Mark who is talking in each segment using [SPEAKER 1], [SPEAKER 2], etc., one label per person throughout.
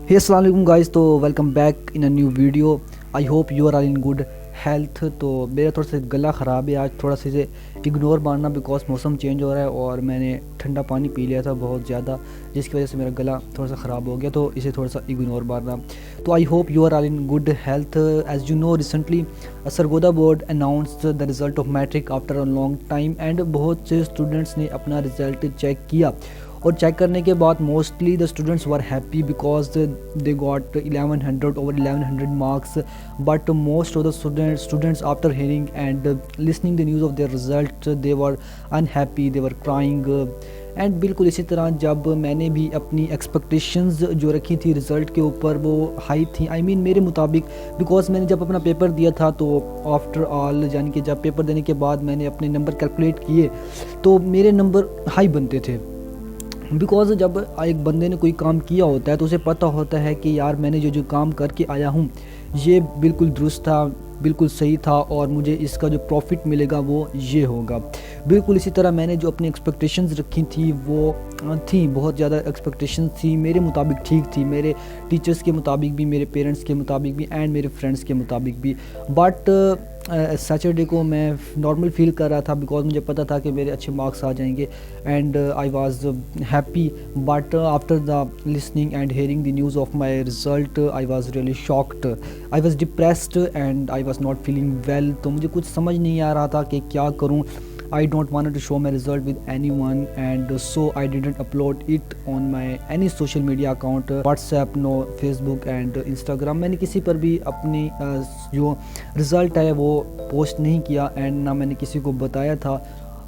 [SPEAKER 1] Hey, अस्सलाम वालेकुम guys. तो welcome back in a new video. I hope you are in good health. तो मेरा थोड़ा सा गला ख़राब है आज, थोड़ा सा इसे इग्नोर मारना बिकॉज मौसम चेंज हो रहा है और मैंने ठंडा पानी पी लिया था बहुत ज़्यादा, जिसकी वजह से मेरा गला थोड़ा सा ख़राब हो गया, तो इसे थोड़ा सा इग्नोर मारना। तो I hope you are in good health. As you know recently Sargodha board announced the result of matric after a long time and बहुत से स्टूडेंट्स ने अपना रिज़ल्ट चेक किया और चेक करने के बाद mostly the students were happy because they got 1100 over 1100 marks, but most of the students after hearing and listening the news of their result they were unhappy, they were crying. And बिल्कुल इसी तरह जब मैंने भी अपनी expectations जो रखी थी रिज़ल्ट के ऊपर वो हाई थी, आई मीन मेरे मुताबिक, बिकॉज मैंने जब अपना पेपर दिया था तो आफ्टर ऑल यानी कि जब पेपर देने के बाद मैंने अपने नंबर कैलकुलेट किए तो मेरे नंबर हाई बनते थे। बिकॉज़ जब एक बंदे ने कोई काम किया होता है तो उसे पता होता है कि यार मैंने जो काम करके आया हूँ ये बिल्कुल दुरुस्त था, बिल्कुल सही था और मुझे इसका जो प्रॉफिट मिलेगा वो ये होगा। बिल्कुल इसी तरह मैंने जो अपनी एक्सपेक्टेशंस रखी थी वो थी, बहुत ज़्यादा एक्सपेक्टेशंस थी, मेरे मुताबिक ठीक थी, मेरे टीचर्स के मुताबिक भी, मेरे पेरेंट्स के मुताबिक भी एंड मेरे फ्रेंड्स के मुताबिक भी। बट सैटरडे को मैं नॉर्मल फील कर रहा था बिकॉज मुझे पता था कि मेरे अच्छे मार्क्स आ जाएंगे and I was happy. But after the listening and hearing the news of my result I was really shocked, I was depressed and I was not feeling well. तो मुझे कुछ समझ नहीं आ रहा था कि क्या करूँ। I don't want to show my result with anyone and so I didn't upload it on my any social media account, WhatsApp, no Facebook and Instagram। मैंने किसी पर भी अपनी जो रिज़ल्ट है वो पोस्ट नहीं किया एंड ना मैंने किसी को बताया था।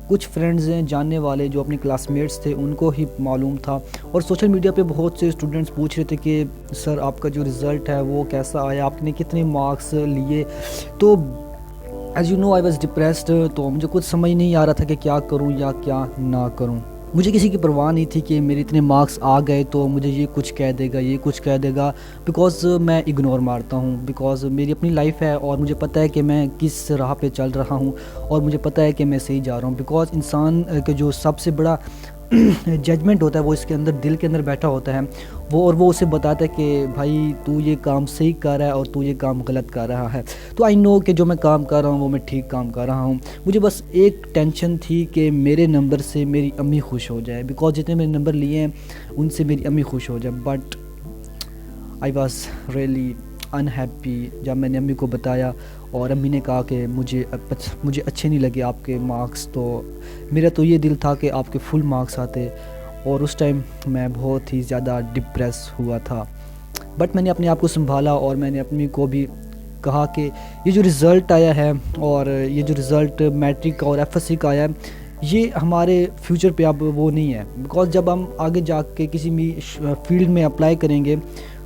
[SPEAKER 1] कुछ फ्रेंड्स हैं जानने वाले जो अपने क्लासमेट्स थे उनको ही मालूम था और सोशल मीडिया पे बहुत से स्टूडेंट्स पूछ रहे थे कि सर आपका जो रिज़ल्ट है वो कैसा आया, आपने कितने मार्क्स लिए। तो as you no I was depressed, तो मुझे कुछ समझ नहीं आ रहा था कि क्या करूं या क्या ना करूं। मुझे किसी की परवाह नहीं थी कि मेरे इतने मार्क्स आ गए तो मुझे ये कुछ कह देगा, ये कुछ कह देगा, बिकॉज़ मैं इग्नोर मारता हूँ। बिकॉज़ मेरी अपनी लाइफ है और मुझे पता है कि मैं किस राह पे चल रहा हूँ और मुझे पता है कि मैं सही जा रहा हूँ। बिकॉज़ इंसान के जो सबसे बड़ा जजमेंट होता है वो इसके अंदर, दिल के अंदर बैठा होता है वो, और वो उसे बताता है कि भाई तू ये काम सही कर रहा है और तू ये काम गलत कर रहा है। तो आई नो कि जो मैं काम कर रहा हूँ वो मैं ठीक काम कर रहा हूँ। मुझे बस एक टेंशन थी कि मेरे नंबर से मेरी अम्मी खुश हो जाए, बिकॉज जितने मैंने नंबर लिए हैं उनसे मेरी अम्मी खुश हो जाए। But I was really unhappy जब मैंने अम्मी को बताया और अम्मी ने कहा कि मुझे अच्छे नहीं लगे आपके मार्क्स। तो मेरा तो ये दिल था कि आपके फुल मार्क्स आते और उस टाइम मैं बहुत ही ज़्यादा डिप्रेस हुआ था। बट मैंने अपने आप को संभाला और मैंने अम्मी को भी कहा कि ये जो रिज़ल्ट आया है और ये जो रिज़ल्ट मैट्रिक और एफएससी का आया है ये हमारे फ्यूचर पे अब वो नहीं है। बिकॉज जब हम आगे जाके किसी भी फील्ड में अप्लाई करेंगे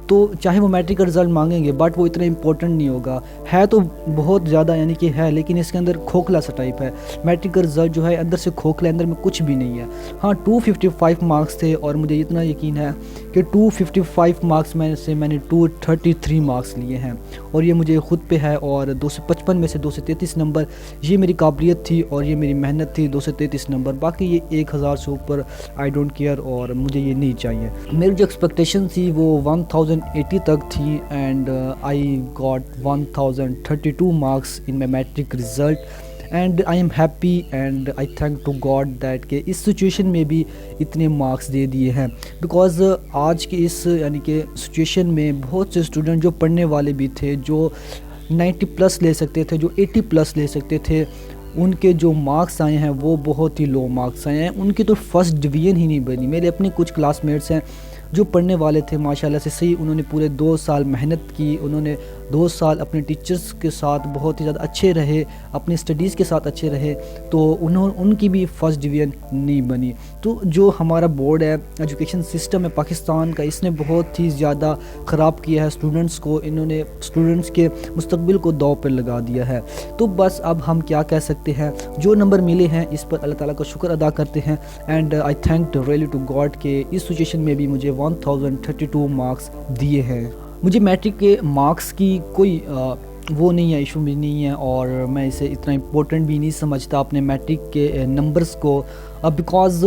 [SPEAKER 1] तो चाहे वो मैट्रिक का रिज़ल्ट मांगेंगे बट वो इतना इंपॉर्टेंट नहीं होगा। है तो बहुत ज़्यादा यानी कि है, लेकिन इसके अंदर खोखला सा टाइप है। मैट्रिक का रिज़ल्ट जो है अंदर से खोखला, अंदर में कुछ भी नहीं है। हाँ 255 मार्क्स थे और मुझे इतना यकीन है कि 255 मार्क्स में से मैंने 233 मार्क्स लिए हैं और ये मुझे ख़ुद पे है। और 255 में से 233 नंबर ये मेरी काबिलियत थी और ये मेरी मेहनत थी। 233 नंबर, बाकी ये 1000 से ऊपर आई डोंट केयर और मुझे ये नहीं चाहिए। मेरी जो एक्सपेक्टेशन थी वो 1080 तक थी and I got 1032 marks in my matric result and I am happy and I thank to God that के इस सिचुएशन में भी इतने मार्क्स दे दिए हैं। बिकॉज़ आज की इस यानी कि सिचुएशन में बहुत से स्टूडेंट जो पढ़ने वाले भी थे, जो 90 प्लस ले सकते थे, जो 80 प्लस ले सकते थे, उनके जो मार्क्स आए हैं वो बहुत ही लो मार्क्स आए हैं। उनकी तो फर्स्ट डिवीज़न ही नहीं बनी। मेरे अपने कुछ क्लासमेट्स हैं जो पढ़ने वाले थे माशाल्लाह से सही, उन्होंने पूरे 2 साल मेहनत की, उन्होंने 2 साल अपने टीचर्स के साथ बहुत ही ज़्यादा अच्छे रहे, अपनी स्टडीज़ के साथ अच्छे रहे, तो उनकी भी फ़र्स्ट डिवीज़न नहीं बनी। तो जो हमारा बोर्ड है, एजुकेशन सिस्टम है पाकिस्तान का, इसने बहुत ही ज़्यादा ख़राब किया है स्टूडेंट्स को। इन्होंने स्टूडेंट्स के मुस्तकबिल को दाव पर लगा दिया है। तो बस अब हम क्या कह सकते हैं, जो नंबर मिले हैं इस पर अल्लाह ताला का शुक्र अदा करते हैं and I thank really to God के इस सिचुएशन में भी मुझे 1032 मार्क्स दिए हैं। मुझे मैट्रिक के मार्क्स की कोई वो नहीं है, इशू भी नहीं है और मैं इसे इतना इम्पोर्टेंट भी नहीं समझता अपने मैट्रिक के नंबर्स को, बिकॉज़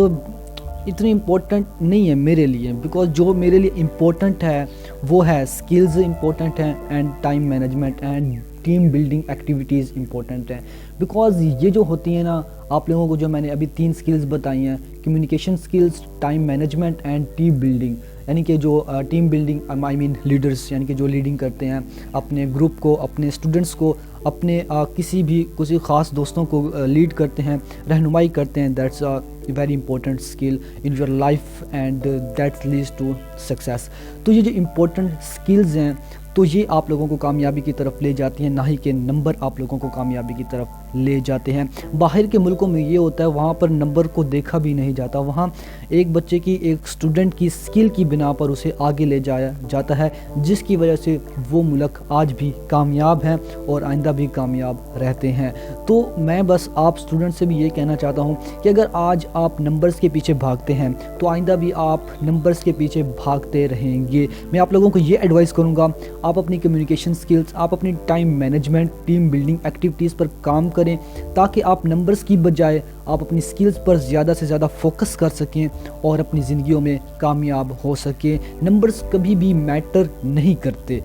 [SPEAKER 1] اتنی امپورٹنٹ نہیں ہے میرے لیے، بیکاز جو میرے لیے امپورٹنٹ ہے وہ ہے اسکلز امپورٹنٹ ہیں، and time management and team building activities important ہیں. بیکاز یہ جو ہوتی ہیں نا، آپ لوگوں کو جو میں نے ابھی 3 اسکلز بتائی ہیں، communication skills, time management and team building, یعنی کہ جو ٹیم بلڈنگ آئی مین لیڈرس، یعنی کہ جو لیڈنگ کرتے ہیں اپنے گروپ کو، اپنے اسٹوڈنٹس کو، اپنے کسی خاص دوستوں کو لیڈ کرتے ہیں، رہنمائی کرتے ہیں. That's very important skill in your life and that leads to success. تو یہ جو امپورٹنٹ اسکلز ہیں تو یہ آپ لوگوں کو کامیابی کی طرف لے جاتی ہیں، نہ ہی کہ نمبر آپ لوگوں کو کامیابی کی طرف لے جاتے ہیں. باہر کے ملکوں میں یہ ہوتا ہے، وہاں پر نمبر کو دیکھا بھی نہیں جاتا، وہاں ایک بچے کی، ایک اسٹوڈنٹ کی اسکل کی بنا پر اسے آگے لے جایا جاتا ہے، جس کی وجہ سے وہ ملک آج بھی کامیاب ہیں اور آئندہ بھی کامیاب رہتے ہیں. تو میں بس آپ اسٹوڈنٹ سے بھی یہ کہنا چاہتا ہوں کہ اگر آج آپ نمبرز کے پیچھے بھاگتے ہیں تو آئندہ بھی آپ نمبرز کے پیچھے بھاگتے رہیں گے. میں آپ لوگوں کو یہ ایڈوائز کروں گا، آپ اپنی کمیونیکیشن سکلز، آپ اپنی time management, team building activities پر کام کریں، تاکہ آپ نمبرز کی بجائے آپ اپنی سکلز پر زیادہ سے زیادہ فوکس کر سکیں اور اپنی زندگیوں میں کامیاب ہو سکیں. نمبرز کبھی بھی میٹر نہیں کرتے.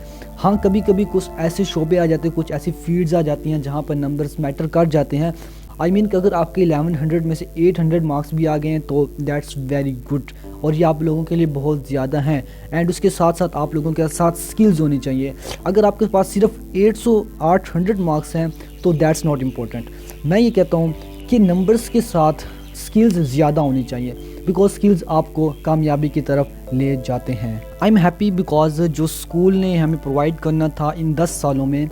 [SPEAKER 1] ہاں کبھی کبھی کچھ ایسے شعبے آ جاتے ہیں، کچھ ایسی فیلڈز آ جاتی ہیں جہاں پر نمبرز میٹر کر جاتے ہیں. آئی مین کہ اگر آپ کے 1100 میں سے 800 مارکس بھی آ گئے ہیں تو دیٹس ویری گڈ، اور یہ آپ لوگوں کے لیے بہت زیادہ ہیں. اینڈ اس کے ساتھ ساتھ آپ لوگوں کے ساتھ سکلز ہونی چاہیے. اگر آپ کے پاس صرف 800 مارکس ہیں تو دیٹس ناٹ امپورٹنٹ. میں یہ کہتا ہوں کہ نمبرز کے ساتھ سکلز زیادہ ہونی چاہیے، بیکاز سکلز آپ کو کامیابی کی طرف لے جاتے ہیں. آئی ایم ہیپی بیکاز جو اسکول نے ہمیں پرووائڈ کرنا تھا ان 10 سالوں میں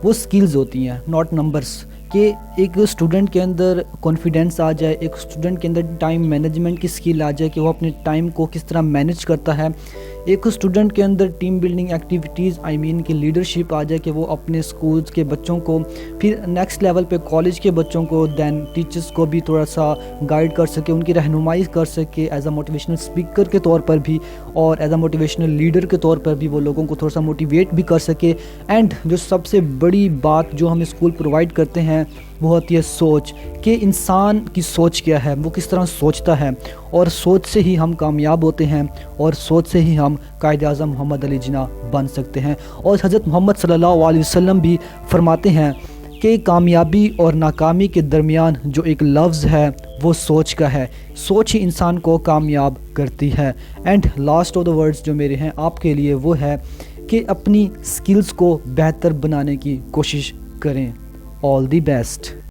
[SPEAKER 1] وہ سکلز ہوتی ہیں، ناٹ نمبرس. کہ ایک اسٹوڈنٹ کے اندر کانفیڈنس آ جائے، ایک اسٹوڈنٹ کے اندر ٹائم مینجمنٹ کی سکل آ جائے کہ وہ اپنے ٹائم کو کس طرح مینج کرتا ہے. ایک اسٹوڈنٹ کے اندر ٹیم بلڈنگ ایکٹیویٹیز آئی مین کہ لیڈرشپ آ جائے کہ وہ اپنے اسکولز کے بچوں کو، پھر نیکسٹ لیول پہ کالج کے بچوں کو، دین ٹیچرس کو بھی تھوڑا سا گائیڈ کر سکے، ان کی رہنمائی کر سکے ایز اے موٹیویشنل اسپیکر کے طور پر بھی، اور ایز اے موٹیویشنل لیڈر کے طور پر بھی وہ لوگوں کو تھوڑا سا موٹیویٹ بھی کر سکے. اینڈ جو سب سے بڑی بات جو ہمیں اسکول پرووائڈ کرتے ہیں وہ ہوتی ہے سوچ، کہ انسان کی سوچ کیا ہے، وہ کس طرح سوچتا ہے، اور سوچ سے ہی ہم کامیاب ہوتے ہیں، اور سوچ سے ہی ہم قائد اعظم محمد علی جناح بن سکتے ہیں. اور حضرت محمد صلی اللہ علیہ وسلم بھی فرماتے ہیں کہ کامیابی اور ناکامی کے درمیان جو ایک لفظ ہے وہ سوچ کا ہے. سوچ ہی انسان کو کامیاب کرتی ہے. And last of the words جو میرے ہیں آپ کے لیے وہ ہے کہ اپنی سکلز کو بہتر بنانے کی کوشش کریں. آل دی بیسٹ.